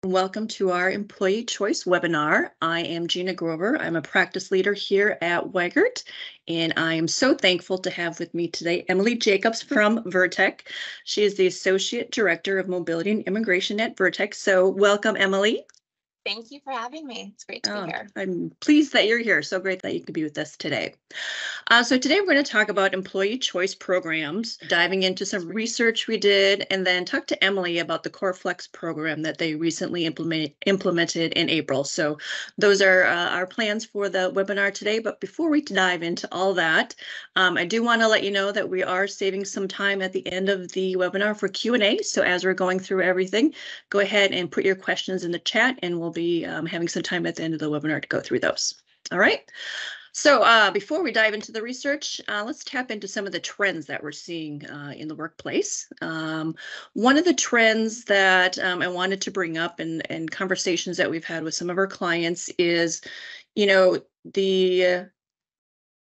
Welcome to our Employee Choice webinar. I am Gina Grover. I'm a practice leader here at Weigert, and I am so thankful to have with me today Emily Jacobs from Vertec. She is the Associate Director of Mobility and Immigration at Vertec. So welcome, Emily. Thank you for having me. It's great to be here. I'm pleased that you're here. So great that you could be with us today. So today we're going to talk about employee choice programs, diving into some research we did, and then talk to Emily about the CoreFlex program that they recently implemented in April. So those are our plans for the webinar today. But before we dive into all that, I do want to let you know that we are saving some time at the end of the webinar for Q&A. So as we're going through everything, go ahead and put your questions in the chat, and we'll be having some time at the end of the webinar to go through those. All right. So before we dive into the research, let's tap into some of the trends that we're seeing in the workplace. One of the trends that I wanted to bring up in conversations that we've had with some of our clients is, the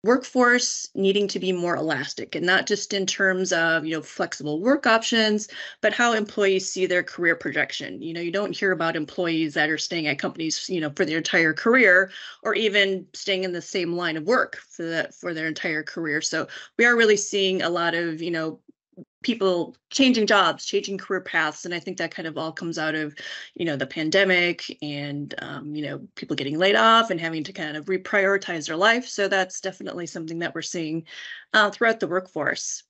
workforce needing to be more elastic, and not just in terms of flexible work options, but how employees see their career projection. You don't hear about employees that are staying at companies for their entire career, or even staying in the same line of work for their entire career. So we are really seeing a lot of people changing jobs, changing career paths. And I think that kind of all comes out of, the pandemic and, people getting laid off and having to kind of reprioritize their life. So that's definitely something that we're seeing throughout the workforce.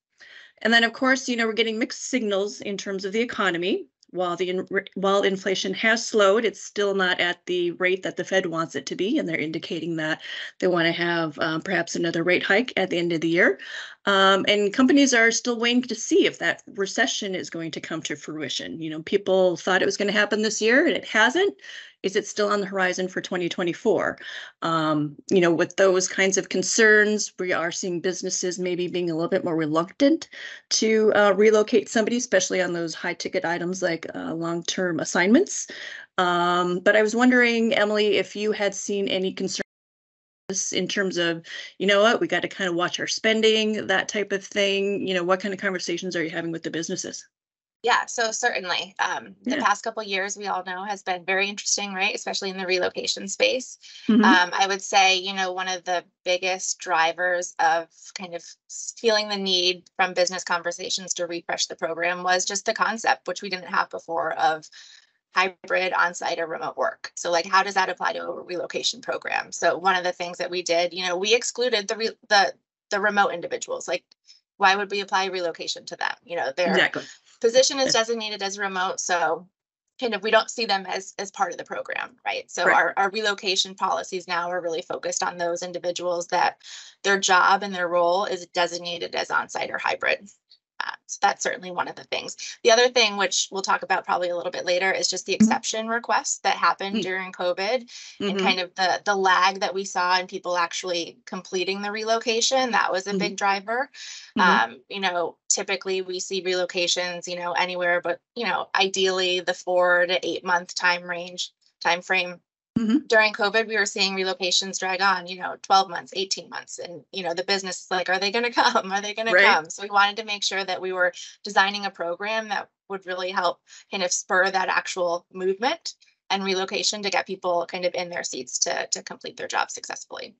And then, of course, we're getting mixed signals in terms of the economy. While inflation has slowed, it's still not at the rate that the Fed wants it to be, and they're indicating that they want to have perhaps another rate hike at the end of the year. And companies are still waiting to see if that recession is going to come to fruition. People thought it was going to happen this year, and it hasn't. Is it still on the horizon for 2024? With those kinds of concerns, we are seeing businesses maybe being a little bit more reluctant to relocate somebody, especially on those high ticket items like long-term assignments. But I was wondering, Emily, if you had seen any concerns in terms of, we got to kind of watch our spending, that type of thing. What kind of conversations are you having with the businesses? Yeah, so certainly. The Yeah. past couple of years, we all know, has been very interesting, right? Especially in the relocation space. Mhm. I would say, one of the biggest drivers of kind of feeling the need from business conversations to refresh the program was just the concept, which we didn't have before, of hybrid on-site or remote work. So like, how does that apply to a relocation program? So one of the things that we did, we excluded the remote individuals. Like, why would we apply relocation to them? Their Exactly. position is designated as remote, so kind of we don't see them as part of the program, right? So Right. our relocation policies now are really focused on those individuals that their job and their role is designated as on-site or hybrid. So that's certainly one of the things. The other thing, which we'll talk about probably a little bit later, is just the Mhm. exception requests that happened during COVID, and Mhm. kind of the lag that we saw in people actually completing the relocation. That was a Mhm. big driver. Mhm. Typically we see relocations, anywhere, but ideally the 4 to 8 month time frame. Mhm. During COVID, we were seeing relocations drag on, 12 months, 18 months. And, the business is like, are they going to come? Are they going to Right. come? So we wanted to make sure that we were designing a program that would really help kind of spur that actual movement and relocation to get people kind of in their seats to complete their job successfully.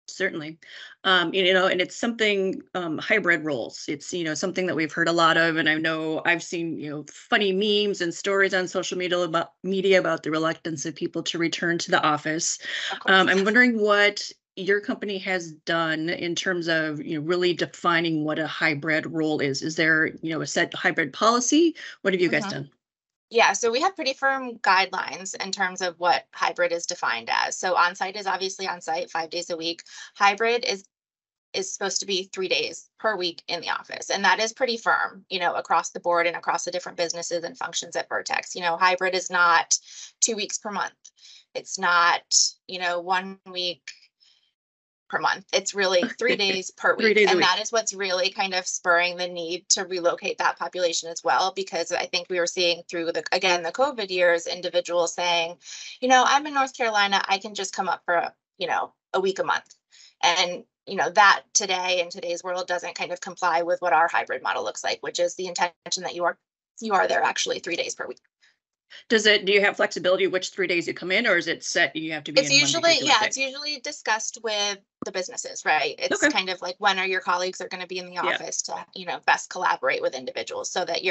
Certainly. And it's something, hybrid roles. It's, something that we've heard a lot of, and I know I've seen, funny memes and stories on social media about the reluctance of people to return to the office. Of course. I'm wondering what your company has done in terms of, really defining what a hybrid role is. Is there, a set hybrid policy? What have you guys Mhm. done? Yeah, so we have pretty firm guidelines in terms of what hybrid is defined as. So on-site is obviously on-site 5 days a week. Hybrid is supposed to be 3 days per week in the office. And that is pretty firm, across the board and across the different businesses and functions at Vertex. Hybrid is not 2 weeks per month. It's not, 1 week per month. It's really 3 days per 3 week. days a And week. that is what's really kind of spurring the need to relocate that population as well. Because I think we were seeing through the COVID years, individuals saying, I'm in North Carolina, I can just come up for a week a month. And that today in today's world doesn't kind of comply with what our hybrid model looks like, which is the intention that you are there actually 3 days per week. Do you have flexibility which 3 days you come in, or is it set, you have to be It's in Monday, usually, Tuesday, yeah, Wednesday? it's usually discussed with the businesses, right? It's Okay. kind of like, when are your colleagues are going to be in the Yeah. office to, best collaborate with individuals, so that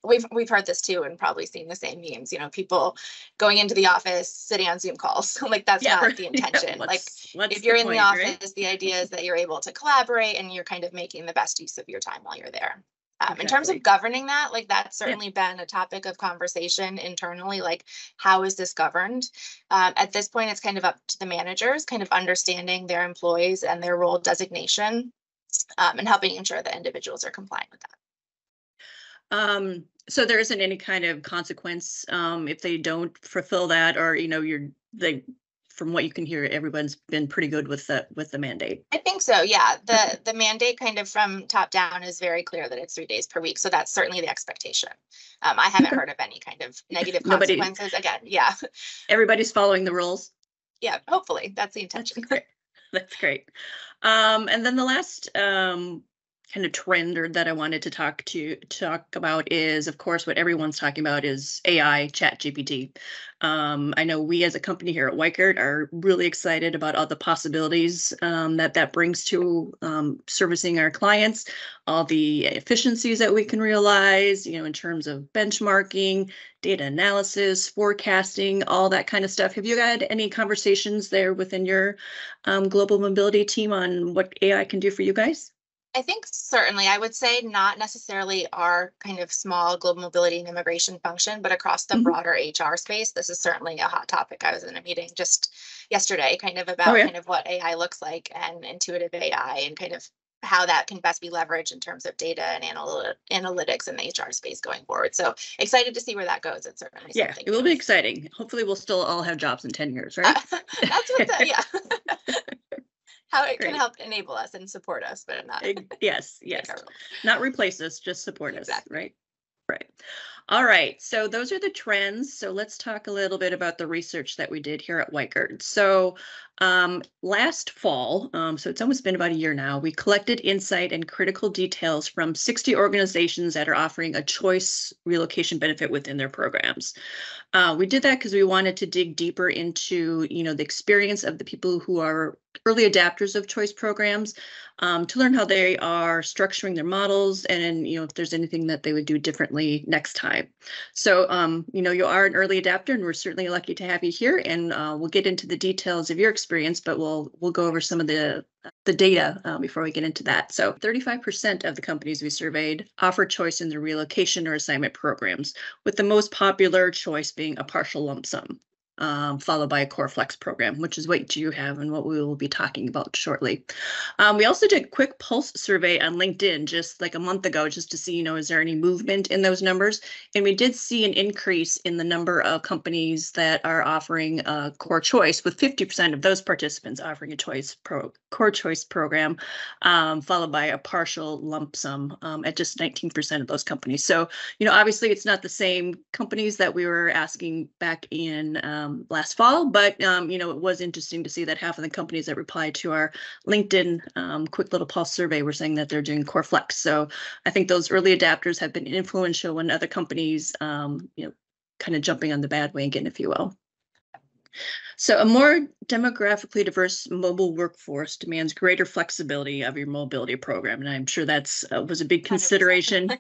we've heard this too, and probably seen the same memes, people going into the office, sitting on Zoom calls. Like, that's Yeah. not Right. the Yeah. intention. Like, What's if you're the in the point, right? office, the idea is that you're able to collaborate and you're kind of making the best use of your time while you're there. In terms of Exactly. governing that, like, that's Yeah. certainly been a topic of conversation internally. Like, how is this governed? At this point, it's kind of up to the managers, kind of understanding their employees and their role designation, and helping ensure that individuals are compliant with that. So there isn't any kind of consequence if they don't fulfill that, or from what you can hear, everyone's been pretty good with the mandate. I think so. Yeah. Okay. The mandate kind of from top down is very clear that it's 3 days per week. So that's certainly the expectation. I haven't Okay. heard of any kind of negative Nobody, consequences. Again, yeah. everybody's following the rules. Yeah. Hopefully that's the That's intention. great. That's great. And then the last kind of trend or that I wanted to talk about is, of course, what everyone's talking about is AI, Chat GPT. I know we as a company here at Weichert are really excited about all the possibilities that brings to servicing our clients, all the efficiencies that we can realize, in terms of benchmarking, data analysis, forecasting, all that kind of stuff. Have you had any conversations there within your global mobility team on what AI can do for you guys? I think certainly, I would say not necessarily our kind of small global mobility and immigration function, but across the Mhm. broader HR space. This is certainly a hot topic. I was in a meeting just yesterday, kind of Oh about yeah. kind of what AI looks like, and intuitive AI, and kind of how that can best be leveraged in terms of data and analytics in the HR space going forward. So excited to see where that goes. It's certainly Yeah, something it will new. be exciting. Hopefully we'll still all have jobs in 10 years, right? That's what yeah. How it can Great. help enable us and support us, but not Yes, take yes. our role. Not replace us, just support us, Exactly. right? Right. All right. So those are the trends. So let's talk a little bit about the research that we did here at Weichert. So last fall, so it's almost been about a year now, we collected insight and critical details from 60 organizations that are offering a choice relocation benefit within their programs. We did that because we wanted to dig deeper into, the experience of the people who are early adapters of choice programs, to learn how they are structuring their models, and if there's anything that they would do differently next time. So you are an early adapter, and we're certainly lucky to have you here. And we'll get into the details of your experience, but we'll go over some of the data before we get into that. So 35% of the companies we surveyed offer choice in their relocation or assignment programs, with the most popular choice being a partial lump sum, followed by a core flex program, which is what you have and what we will be talking about shortly. We also did a quick pulse survey on LinkedIn just like a month ago, just to see, is there any movement in those numbers? And we did see an increase in the number of companies that are offering a core choice, with 50% of those participants offering a core choice program, followed by a partial lump sum at just 19% of those companies. So, obviously it's not the same companies that we were asking back in last fall, but it was interesting to see that half of the companies that replied to our LinkedIn quick little pulse survey were saying that they're doing core flex. So I think those early adapters have been influential when other companies, kind of jumping on the bandwagon, if you will. So a more demographically diverse mobile workforce demands greater flexibility of your mobility program. And I'm sure that's was a big 100%. consideration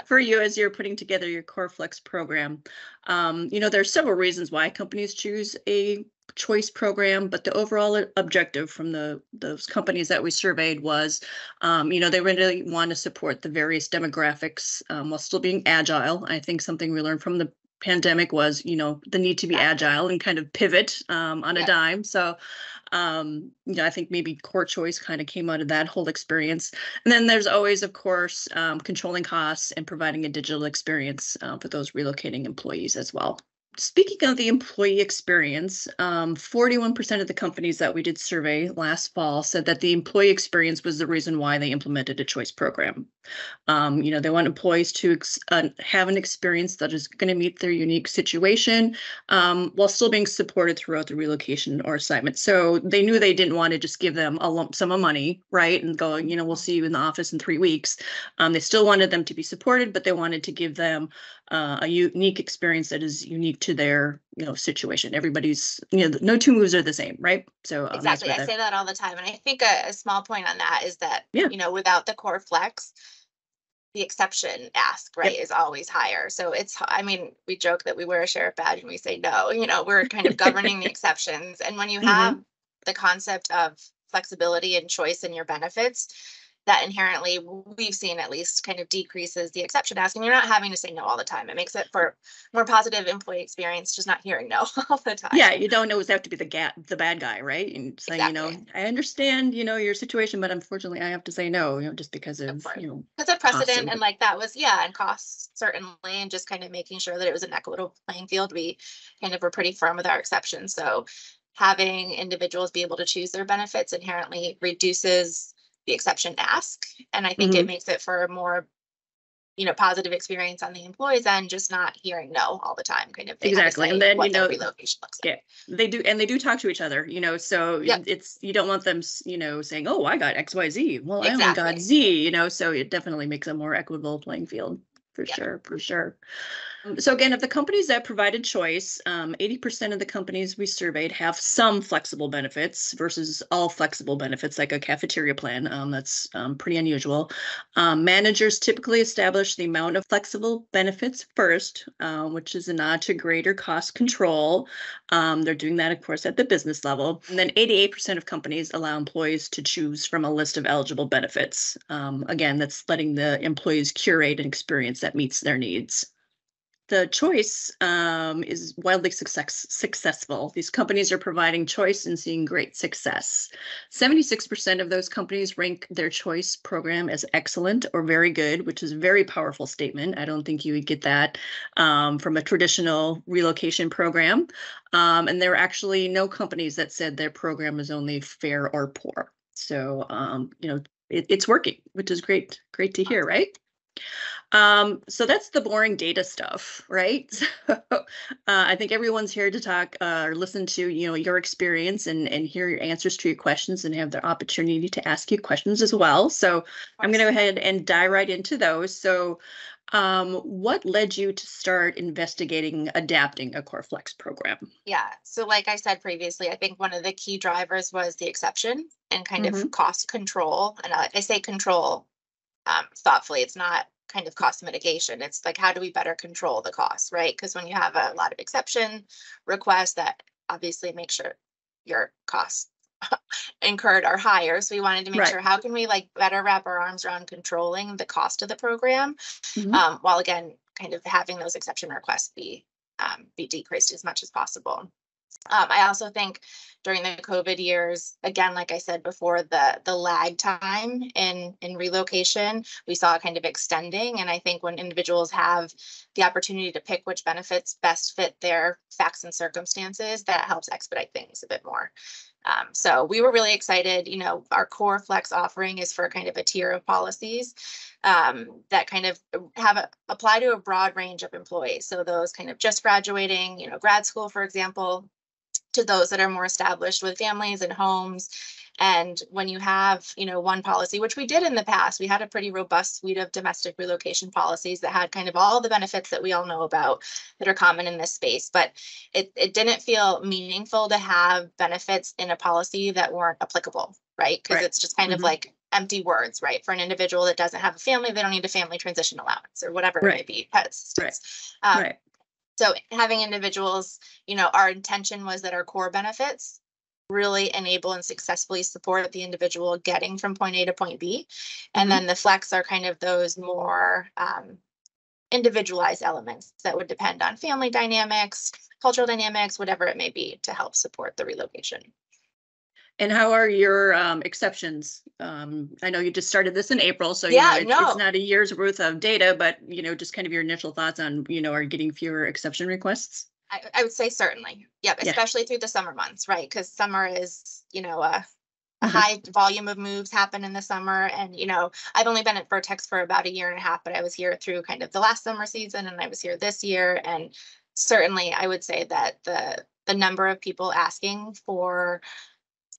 for you as you're putting together your core flex program. There are several reasons why companies choose a choice program, but the overall objective from those companies that we surveyed was, they really want to support the various demographics while still being agile. I think something we learned from the pandemic was, the need to be Exactly. agile and kind of pivot on a Yep. dime. So, I think maybe core choice kind of came out of that whole experience. And then there's always, of course, controlling costs and providing a digital experience for those relocating employees as well. Speaking of the employee experience, 41% of the companies that we did survey last fall said that the employee experience was the reason why they implemented a choice program. They want employees to have an experience that is going to meet their unique situation, while still being supported throughout the relocation or assignment. So they knew they didn't want to just give them a lump sum of money, right? And go, we'll see you in the office in 3 weeks. They still wanted them to be supported, but they wanted to give them a unique experience that is unique to their, situation. Everybody's, no two moves are the same, right? So that's Exactly. where I say that all the time. And I think a small point on that is that, yeah, without the core flex, the exception ask, right, yep. is always higher. So I mean, we joke that we wear a sheriff badge and we say no, we're kind of governing the exceptions. And when you have Hmm. the concept of flexibility and choice in your benefits, that inherently we've seen at least kind of decreases the exception ask, and you're not having to say no all the time. It makes it for more positive employee experience, just not hearing no all the time. Yeah, you don't always have to be the bad guy, right? And saying, Exactly. I understand, your situation, but unfortunately I have to say no, just because Of of, course. Because of costs precedent and and like that was, yeah, and costs certainly, and just kind of making sure that it was an equitable playing field. We kind of were pretty firm with our exceptions. So having individuals be able to choose their benefits inherently reduces the exception ask. And I think it mhm. makes it for a more, positive experience on the employees end, just not hearing no all the time, kind of they have a Exactly. say And in then, what their relocation looks like. yeah, they do talk to each other, so Yep, it's, you don't want them, saying, "Oh, I got XYZ. Well, I only got exactly. Z," so it definitely makes a more equitable playing field for Yep. sure, for sure. So again, of the companies that provided choice, 80% of the companies we surveyed have some flexible benefits versus all flexible benefits, like a cafeteria plan. That's pretty unusual. Managers typically establish the amount of flexible benefits first, which is a nod to greater cost control. They're doing that, of course, at the business level. And then 88% of companies allow employees to choose from a list of eligible benefits. Again, that's letting the employees curate an experience that meets their needs. The choice is wildly successful. These companies are providing choice and seeing great success. 76% of those companies rank their choice program as excellent or very good, which is a very powerful statement. I don't think you would get that from a traditional relocation program. And there are actually no companies that said their program is only fair or poor. So, it's working, which is great. Great to hear, right? So that's the boring data stuff, right? So I think everyone's here to talk or listen to, your experience and hear your answers to your questions and have the opportunity to ask you questions as well. So Of I'm going to course. go ahead and dive right into those. So what led you to start investigating adapting a Core Flex program? Yeah. So, like I said previously, I think one of the key drivers was the exception and kind of Hmm. cost control. And I say control thoughtfully. It's not kind of cost mitigation. It's like, how do we better control the costs, right? Because when you have a lot of exception requests, that obviously make sure your costs incurred are higher. So we wanted to make Right. sure how can we like better wrap our arms around controlling the cost of the program, Hmm. while again kind of having those exception requests be decreased as much as possible. I also think during the COVID years, again, like I said before, the lag time in relocation, we saw kind of extending. And I think when individuals have the opportunity to pick which benefits best fit their facts and circumstances, that helps expedite things a bit more. So we were really excited. Our core flex offering is for kind of a tier of policies that kind of apply to a broad range of employees. So those kind of just graduating, grad school, for example, to those that are more established with families and homes. And when you have, one policy, which we did in the past, we had a pretty robust suite of domestic relocation policies that had kind of all the benefits that we all know about that are common in this space. But it didn't feel meaningful to have benefits in a policy that weren't applicable, right? Because Right. it's just kind of Hmm. like empty words, right? For an individual that doesn't have a family, they don't need a family transition allowance or whatever it may Right. be, pet Right. assistance. Right. So having individuals, our intention was that our core benefits really enable and successfully support the individual getting from point A to point B. And Hmm. then the flex are kind of those more individualized elements that would depend on family dynamics, cultural dynamics, whatever it may be to help support the relocation. And how are your exceptions? I know you just started this in April, so Yeah, it's no, not a year's worth of data, but just kind of your initial thoughts on, are you getting fewer exception requests? I would say certainly. Yep, Yeah. especially through the summer months, right? Because summer is, a Hmm. high volume of moves happen in the summer. And, I've only been at Vertex for about a year and a half, but I was here through kind of the last summer season and I was here this year. And certainly I would say that the number of people asking for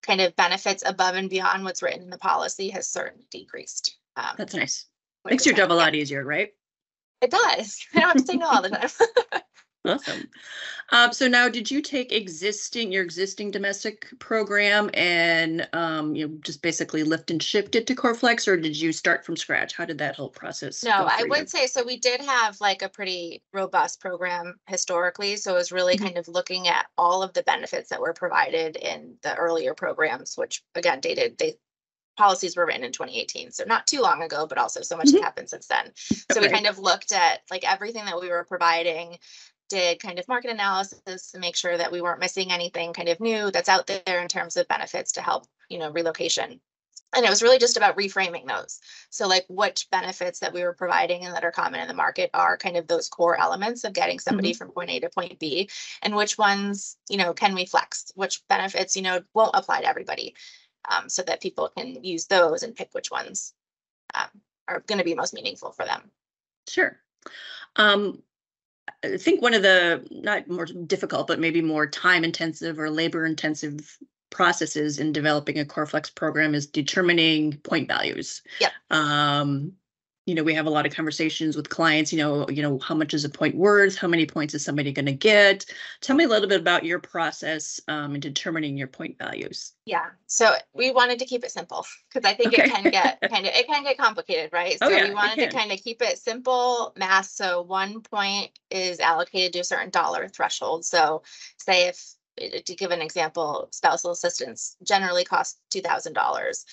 kind of benefits above and beyond what's written in the policy has certainly decreased That's nice. quite Makes a your bit. job a Yeah. lot easier, right? It does. I don't have to say no all the time. Awesome. So now, did you take your existing domestic program and just basically lift and shift it to CoreFlex, or did you start from scratch? How did that whole process No, go I for you? would say so. We did have like a pretty robust program historically. So it was really Mhm. kind of looking at all of the benefits that were provided in the earlier programs, which again they policies were written in 2018. So not too long ago, but also so much has Mhm. happened since then. So we Right. kind of looked at like everything that we were providing, did kind of market analysis to make sure that we weren't missing anything kind of new that's out there in terms of benefits to help, relocation. And it was really just about reframing those. So, like, which benefits that we were providing and that are common in the market are kind of those core elements of getting somebody Mhm. from point A to point B, and which ones, can we flex? Which benefits, won't apply to everybody, so that people can use those and pick which ones um, are going to be most meaningful for them. Sure. Um, I think one of the not more difficult, but maybe more time intensive or labor intensive processes in developing a CoreFlex program is determining point values. Yep. Um, we have a lot of conversations with clients, how much is a point worth? How many points is somebody going to get? Tell me a little bit about your process in determining your point values. Yeah. So we wanted to keep it simple because I think it Okay. can get complicated, right? Oh So we yeah, it wanted to can. kind of keep it simple math. So 1 point is allocated to a certain dollar threshold. So say if to give an example, spousal assistance generally costs $2,000.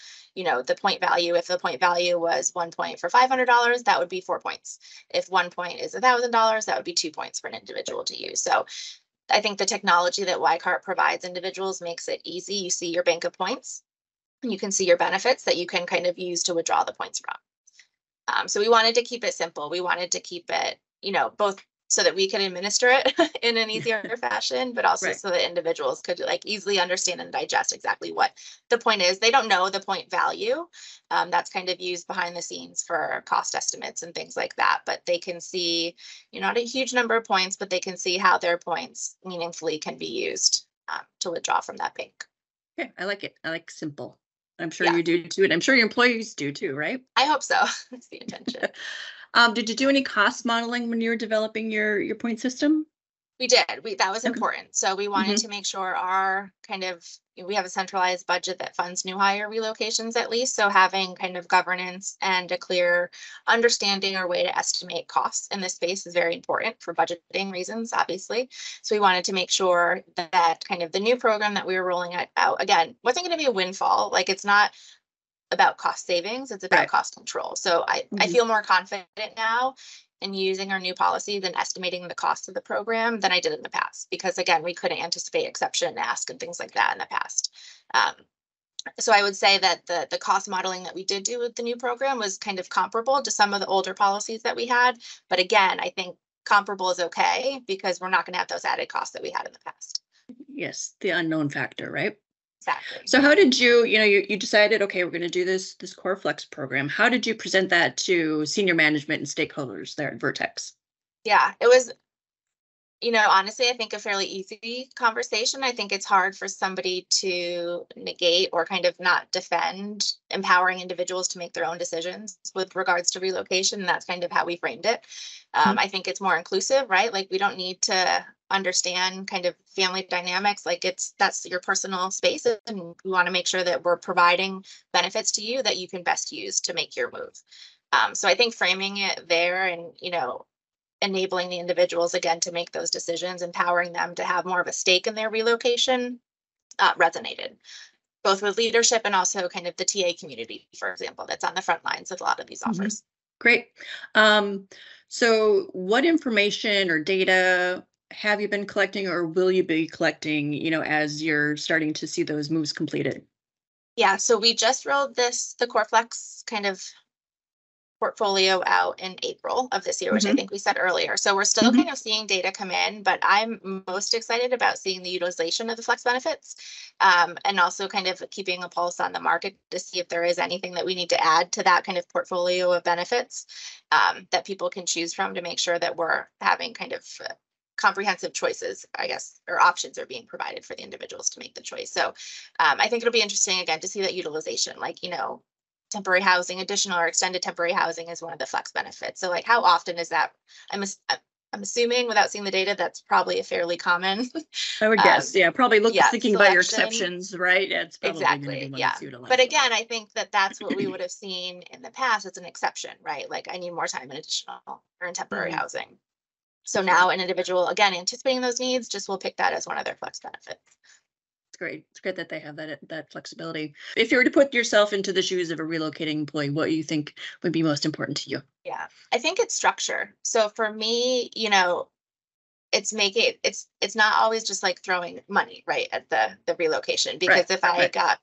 The point value, if the point value was 1 point for $500, that would be 4 points. If 1 point is $1,000, that would be 2 points for an individual to use. So I think the technology that YCART provides individuals makes it easy. You see your bank of points, and you can see your benefits that you can kind of use to withdraw the points from. So we wanted to keep it simple. We wanted to keep it, both so that we could administer it in an easier fashion, but also Right. so that individuals could like easily understand and digest exactly what the point is. They don't know the point value. That's kind of used behind the scenes for cost estimates and things like that. But they can see, not a huge number of points, but they can see how their points meaningfully can be used to withdraw from that bank. Okay. I like it. I like simple. I'm sure Yeah, you do too, and I'm sure your employees do too, right? I hope so. That's the intention. Did you do any cost modeling when you were developing your point system? We did. That was Okay. important. So we wanted Hmm. to make sure our kind of we have a centralized budget that funds new hire relocations at least. So having kind of governance and a clear understanding or way to estimate costs in this space is very important for budgeting reasons, obviously. So we wanted to make sure that kind of the new program that we were rolling out again wasn't going to be a windfall. Like it's not about cost savings, it's about Right. cost control. So I Hmm. feel more confident now in using our new policies and estimating the cost of the program than I did in the past, because again, we couldn't anticipate exception ask and things like that in the past. Um, so I would say that the cost modeling that we did do with the new program was kind of comparable to some of the older policies that we had. But again, I think comparable is okay because we're not going to have those added costs that we had in the past. Yes, the unknown factor, right? Exactly. So how did you decided, okay, we're going to do this Core Flex program. How did you present that to senior management and stakeholders there at Vertex? Yeah, it was honestly, I think a fairly easy conversation. I think it's hard for somebody to negate or kind of not defend empowering individuals to make their own decisions with regards to relocation. And that's kind of how we framed it. Mhm. I think it's more inclusive, right? Like we don't need to understand kind of family dynamics. Like that's your personal space. And we want to make sure that we're providing benefits to you that you can best use to make your move. So I think framing it there and, enabling the individuals again to make those decisions, empowering them to have more of a stake in their relocation resonated both with leadership and also kind of the TA community, for example, that's on the front lines of a lot of these Mhm. offers. Great. Um, so what information or data have you been collecting or will you be collecting, as you're starting to see those moves completed? Yeah, so we just rolled the CoreFlex kind of portfolio out in April of this year, which I Hmm. think we said earlier. So we're still Hmm. kind of seeing data come in, but I'm most excited about seeing the utilization of the flex benefits, and also kind of keeping a pulse on the market to see if there is anything that we need to add to that kind of portfolio of benefits that people can choose from to make sure that we're having kind of comprehensive choices, I guess, or options are being provided for the individuals to make the choice. So I think it'll be interesting again to see that utilization, like, temporary housing, additional or extended temporary housing is one of the flex benefits. So like how often is that? I'm assuming without seeing the data, that's probably a fairly common. I would guess, yeah, probably Yeah, thinking about your selection. exceptions, right? It's probably going to be Exactly. one Yeah. that's utilized But a lot. again, I think that that's what we would have seen in the past. It's an exception, right? Like I need more time in additional or in temporary Mhm. housing. So now an individual, again, anticipating those needs, just will pick that as one of their flex benefits. It's great. It's great that they have that flexibility. If you were to put yourself into the shoes of a relocating employee, what do you think would be most important to you? Yeah. I think it's structure. So for me, it's not always just like throwing money right at the relocation, Right, because if I right. got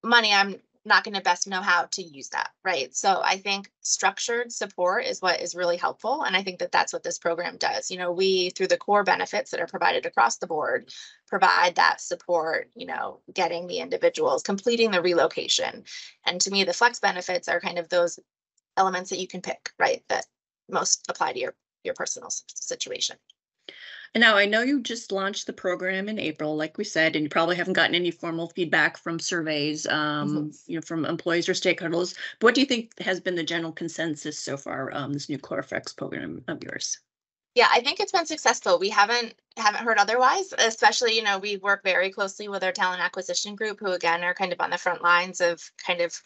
money, I'm not going to best know how to use that, right? So I think structured support is what is really helpful, and I think that that's what this program does. We, through the core benefits that are provided across the board, provide that support, getting the individuals completing the relocation. And to me, the flex benefits are kind of those elements that you can pick, right, that most apply to your personal situation. And now I know you just launched the program in April, like we said, and you probably haven't gotten any formal feedback from surveys, Mhm. from employees or stakeholders. But what do you think has been the general consensus so far, this new CoreFlex program of yours? Yeah, I think it's been successful. We haven't heard otherwise, especially, we work very closely with our talent acquisition group, who again are kind of on the front lines of kind of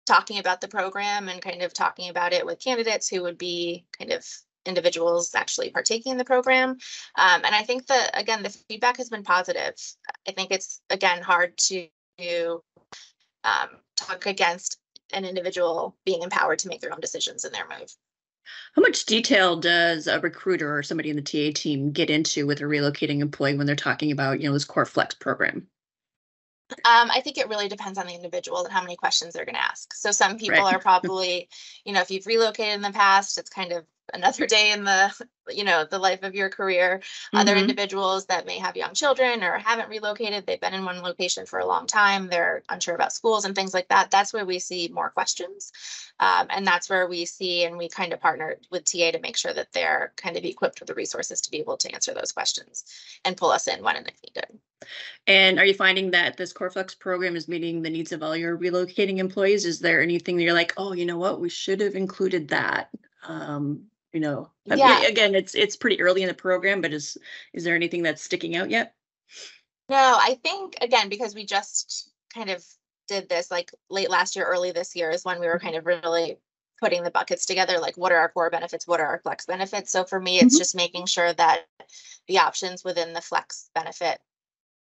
talking about the program and kind of talking about it with candidates who would be kind of individuals actually partaking in the program. And I think that again, the feedback has been positive. I think it's again hard to talk against an individual being empowered to make their own decisions in their move. How much detail does a recruiter or somebody in the TA team get into with a relocating employee when they're talking about, this CoreFlex program? I think it really depends on the individual and how many questions they're going to ask. So some people Right. are probably, if you've relocated in the past, it's kind of another day in the life of your career. Other Hmm. individuals that may have young children or haven't relocated, they've been in one location for a long time, they're unsure about schools and things like that. That's where we see more questions. And that's where we see, and we kind of partner with TA to make sure that they're kind of equipped with the resources to be able to answer those questions and pull us in when and if needed. And are you finding that this CoreFlex program is meeting the needs of all your relocating employees? Is there anything that you're like, oh, you know what, we should have included that? Yeah. Again, it's pretty early in the program, but is there anything that's sticking out yet? No, I think again, because we just kind of did this like late last year, early this year is when we were kind of really putting the buckets together. Like, what are our core benefits? What are our flex benefits? So for me, it's Mhm. just making sure that the options within the flex benefit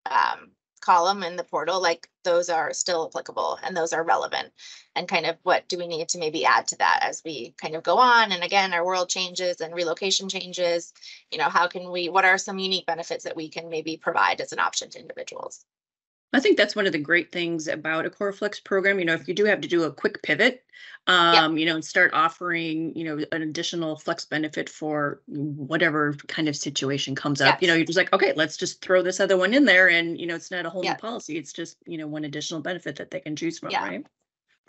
um, column in the portal, like those are still applicable and those are relevant. And kind of what do we need to maybe add to that as we kind of go on? And again, our world changes and relocation changes. What are some unique benefits that we can maybe provide as an option to individuals? I think that's one of the great things about a CoreFlex program. If you do have to do a quick pivot, Yep. and start offering, an additional flex benefit for whatever kind of situation comes up, Yes. you're just like, okay, let's just throw this other one in there. And, it's not a whole new Yeah. policy. It's just, one additional benefit that they can choose from, Yeah. right?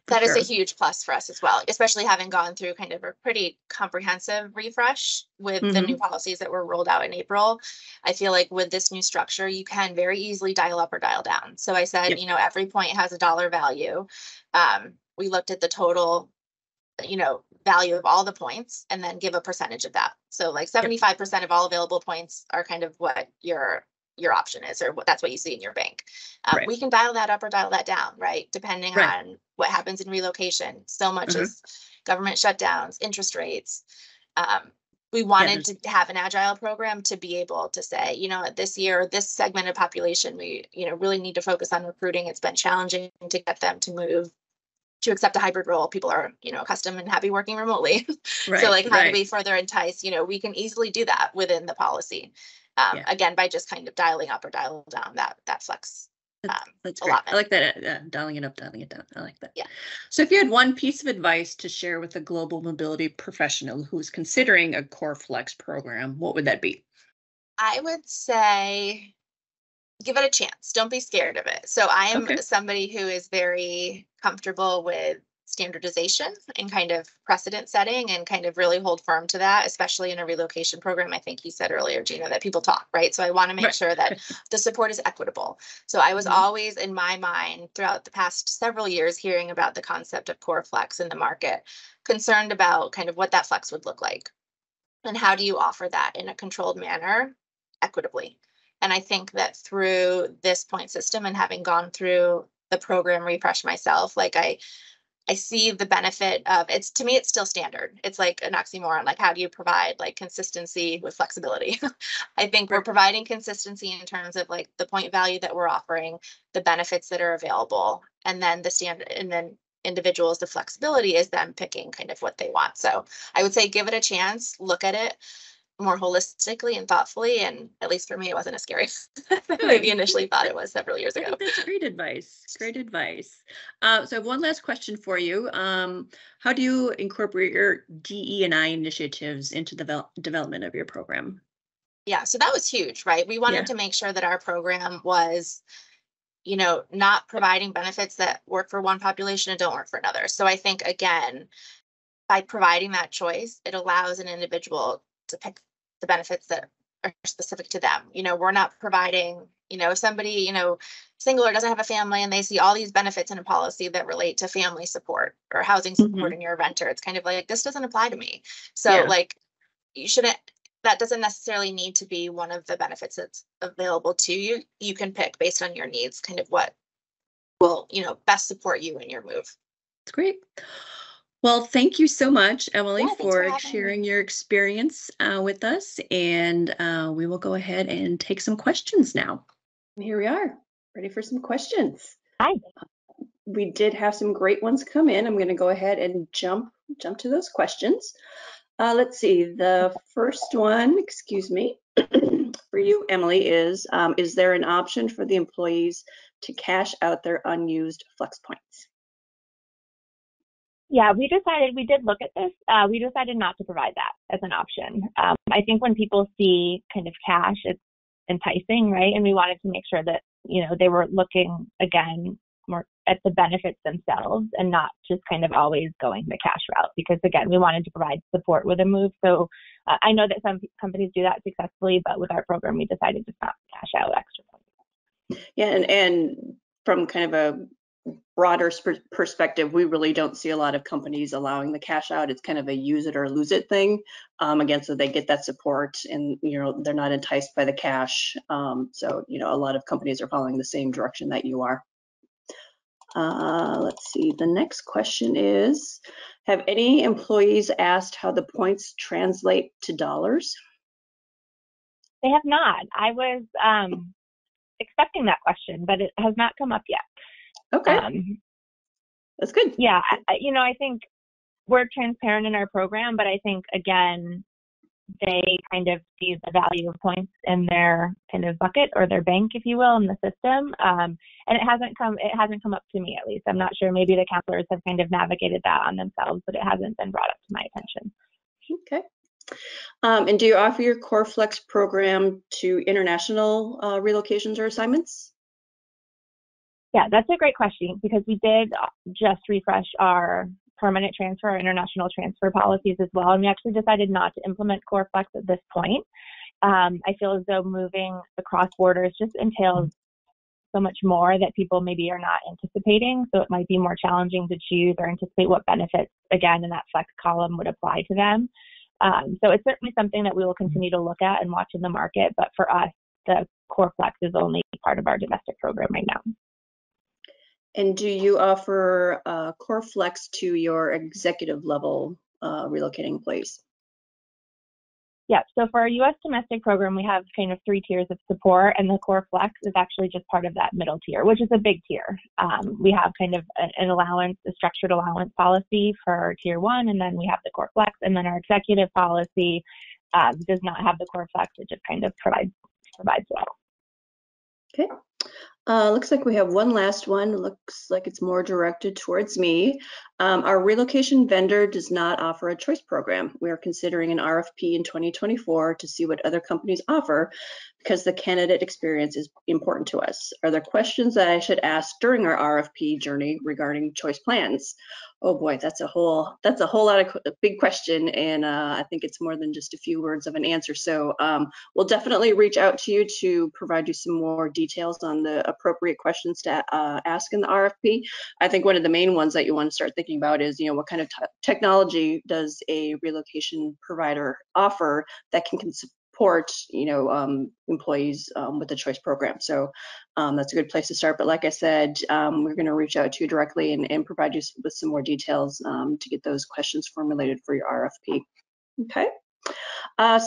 For That is a sure. huge plus for us as well, especially having gone through kind of a pretty comprehensive refresh with the new Hmm. policies that were rolled out in April. I feel like with this new structure, you can very easily dial up or dial down. So I said, Yep. every point has a dollar value. We looked at the total, value of all the points and then give a percentage of that. So like Yep. 75% of all available points are kind of what your option is, or that's what you see in your bank. Right. We can dial that up or dial that down, right? Depending Right. on what happens in relocation. So much Uh-huh. as government shutdowns, interest rates. We Yeah. wanted There's to have an agile program to be able to say, this year, this segment of population, we, really need to focus on recruiting. It's been challenging to get them to move to accept a hybrid role. People are, accustomed and happy working remotely. So right. like, how do Right. we further entice, we can easily do that within the policy. Yeah. Again, by just kind of dialing up or dialing down that flex That's great. I allotment. like that. Dialing it up, dialing it down. I like that. Yeah. So, if you had one piece of advice to share with a global mobility professional who's considering a Core Flex program, what would that be? I would say give it a chance. Don't be scared of it. So I am Okay. somebody who is very comfortable with standardization and kind of precedent setting and kind of really hold firm to that, especially in a relocation program. I think you said earlier, Gina, that people talk, right? So I want to make sure that the support is equitable. So I was always in my mind throughout the past several years hearing about the concept of core flex in the market, concerned about kind of what that flex would look like and how do you offer that in a controlled manner equitably. And I think that through this point system and having gone through the program refresh myself, like I see the benefit of it's, to me, it's still standard. It's like an oxymoron. Like, how do you provide like consistency with flexibility? I think we're providing consistency in terms of like the point value that we're offering, the benefits that are available, and then the standard, and then individuals, the flexibility is them picking kind of what they want. So I would say give it a chance, look at it more holistically and thoughtfully, and at least for me, it wasn't as scary as I maybe initially thought it was several years ago. That's great advice. Great advice. So I have one last question for you. How do you incorporate your DE&I initiatives into the development of your program? Yeah, so that was huge, right? We wanted to make sure that our program was, you know, not providing benefits that work for one population and don't work for another. So I think, again, by providing that choice, it allows an individual to pick the benefits that are specific to them. You know, we're not providing, you know, if somebody, you know, single or doesn't have a family and they see all these benefits in a policy that relate to family support or housing support and you're a renter, it's kind of like, this doesn't apply to me. So like, you shouldn't, that doesn't necessarily need to be one of the benefits that's available to you. You can pick based on your needs, kind of what will, you know, best support you in your move. That's great. Well, thank you so much, Emily, for sharing your experience with us. And we will go ahead and take some questions now. And here we are, ready for some questions. Hi. We did have some great ones come in. I'm going to go ahead and jump to those questions. Let's see. The first one, excuse me, for you, Emily, is there an option for the employees to cash out their unused flex points? Yeah, we did look at this. We decided not to provide that as an option. I think when people see kind of cash, it's enticing, right? And we wanted to make sure that, you know, they were looking, again, more at the benefits themselves and not just kind of always going the cash route, because again, we wanted to provide support with a move. So I know that some companies do that successfully, but with our program, we decided to not cash out extra points. Yeah, and from kind of a broader perspective, we really don't see a lot of companies allowing the cash out. It's kind of a use it or lose it thing. Again, so they get that support and, you know, they're not enticed by the cash. So, you know, a lot of companies are following the same direction that you are. Let's see, the next question is, have any employees asked how the points translate to dollars? They have not. I was expecting that question, but it has not come up yet. Okay, that's good. Yeah, you know, I think we're transparent in our program, but I think, again, they kind of see the value of points in their kind of bucket or their bank, if you will, in the system. And it hasn't come up to me, at least. I'm not sure. Maybe the counselors have kind of navigated that on themselves, but it hasn't been brought up to my attention. Okay. And do you offer your Core Flex program to international relocations or assignments? Yeah, that's a great question, because we did just refresh our permanent transfer, our international transfer policies as well, and we actually decided not to implement Core Flex at this point. I feel as though moving across borders just entails so much more that people maybe are not anticipating, so it might be more challenging to choose or anticipate what benefits, again, in that flex column would apply to them. So it's certainly something that we will continue to look at and watch in the market, but for us, the Core Flex is only part of our domestic program right now. And do you offer Core Flex to your executive level relocating employees? Yeah, so for our U.S. domestic program, we have kind of 3 tiers of support, and the Core Flex is actually just part of that middle tier, which is a big tier. We have kind of an allowance, a structured allowance policy for tier 1, and then we have the Core Flex, and then our executive policy does not have the Core Flex. It just kind of provides it all. Okay. Looks like we have one last one. Looks like it's more directed towards me. Our relocation vendor does not offer a choice program. We are considering an RFP in 2024 to see what other companies offer, because the candidate experience is important to us. Are there questions that I should ask during our RFP journey regarding choice plans? Oh boy, that's a whole lot of big question, and I think it's more than just a few words of an answer. So we'll definitely reach out to you to provide you some more details on the appropriate questions to ask in the RFP. I think one of the main ones that you want to start thinking about is, what kind of technology does a relocation provider offer that can support, employees with the choice program. So that's a good place to start. But like I said, we're going to reach out to you directly and provide you with some more details to get those questions formulated for your RFP. Okay.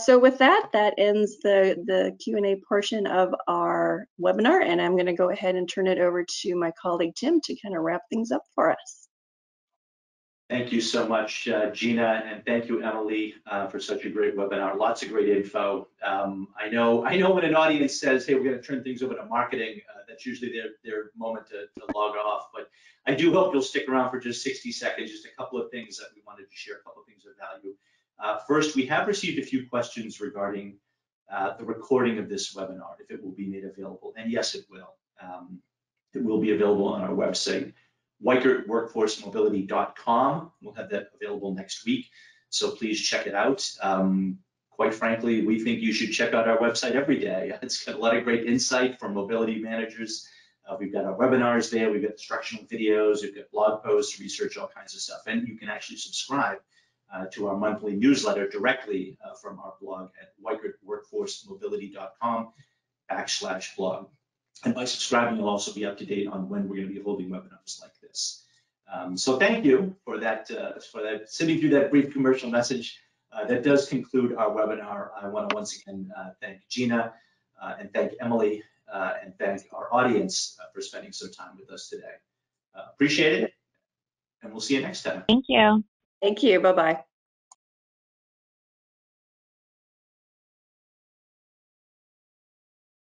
So with that ends the Q&A portion of our webinar, and I'm going to go ahead and turn it over to my colleague Tim to kind of wrap things up for us. Thank you so much, Gina, and thank you, Emily, for such a great webinar. Lots of great info. I know when an audience says, "Hey, we're going to turn things over to marketing," that's usually their moment to log off. But I do hope you'll stick around for just 60 seconds. Just a couple of things that we wanted to share, a couple of things of value. First, we have received a few questions regarding the recording of this webinar, if it will be made available, and yes, it will. It will be available on our website, WeichertWorkforceMobility.com. We'll have that available next week, so please check it out. Quite frankly, we think you should check out our website every day. It's got a lot of great insight from mobility managers. We've got our webinars there, we've got instructional videos, we've got blog posts, research, all kinds of stuff, and you can actually subscribe to our monthly newsletter directly from our blog at WeichertWorkforceMobility.com/blog. And by subscribing, you'll also be up to date on when we're going to be holding webinars like this. So thank you for that, sitting through that brief commercial message. That does conclude our webinar. I want to once again thank Gina and thank Emily and thank our audience for spending some time with us today. Appreciate it, and we'll see you next time. Thank you. Thank you. Bye-bye.